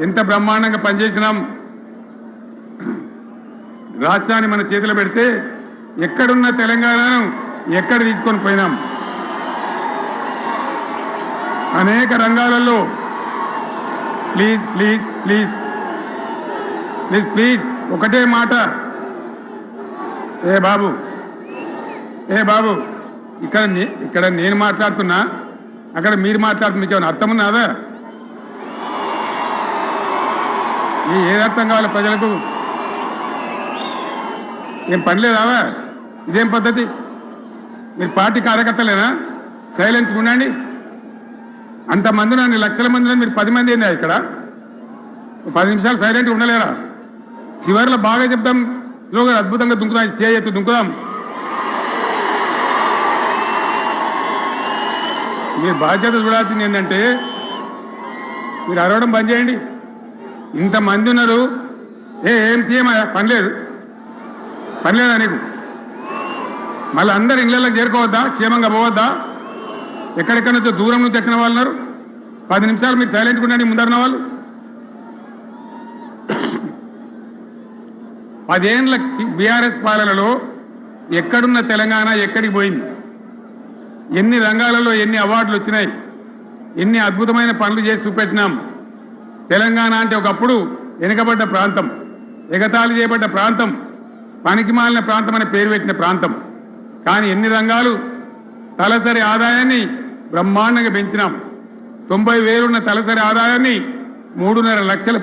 ఎంత బ్రహ్మాండంగా పనిచేసినాం. రాష్ట్రాన్ని మన చేతిలో పెడితే ఎక్కడున్న తెలంగాణను ఎక్కడ తీసుకొని పోయినాం. అనేక రంగాలలో please please please please please ఒకటే మాట, ఏ బాబు ఇక్కడ నేను మాట్లాడుతున్నా, అక్కడ మీరు మాట్లాడుతున్నా, మీకు ఏమైనా అర్థం ఉన్నదా? ఏది అర్థం కావాలి ప్రజలకు? ఏం పని లేదావా? ఇదేం పద్ధతి? మీరు పార్టీ కార్యకర్తలేనా? సైలెన్స్ ఉండండి. అంతమంది నన్ను లక్షల మంది మీరు 10 మంది ఏందా ఇక్కడ? 10 నిమిషాలు సైలెంట్గా ఉండలేరా? చివరిలో బాగా చెప్తాం, స్లోగా అద్భుతంగా దుంకుదాం, స్టేజ్ ఎత్తు దుంకుదాం. మీరు బాధ్యత చూడాల్సింది ఏంటంటే మీరు అరవడం బంద్ చేయండి. ఇంతమంది ఉన్నారు, ఏం సీఎం పని లేదా నీకు? మళ్ళీ అందరు ఇళ్ళకి చేరుకోవద్దా? క్షేమంగా పోవద్దా? ఎక్కడెక్కడ నుంచో దూరం నుంచి ఎక్కిన వాళ్ళు ఉన్నారు. 10 నిమిషాలు మీరు సైలెంట్గా ఉండండి. ముందరున్న వాళ్ళు 10 ఏళ్ళ బీఆర్ఎస్ పాలనలో ఎక్కడున్న తెలంగాణ ఎక్కడికి పోయింది? ఎన్ని రంగాలలో ఎన్ని అవార్డులు వచ్చినాయి? ఎన్ని అద్భుతమైన పనులు చేసి చూపెట్టినాం. తెలంగాణ అంటే ఒకప్పుడు వెనుకబడ్డ ప్రాంతం, ఎగతాళి చేయబడ్డ ప్రాంతం, పనికిమాలిన ప్రాంతం అనే పేరు పెట్టిన ప్రాంతం. కానీ ఎన్ని రంగాలు, తలసరి ఆదాయాన్ని బ్రహ్మాండంగా పెంచినాం. 90,000 ఉన్న తలసరి ఆదాయాన్ని 3.5 లక్షల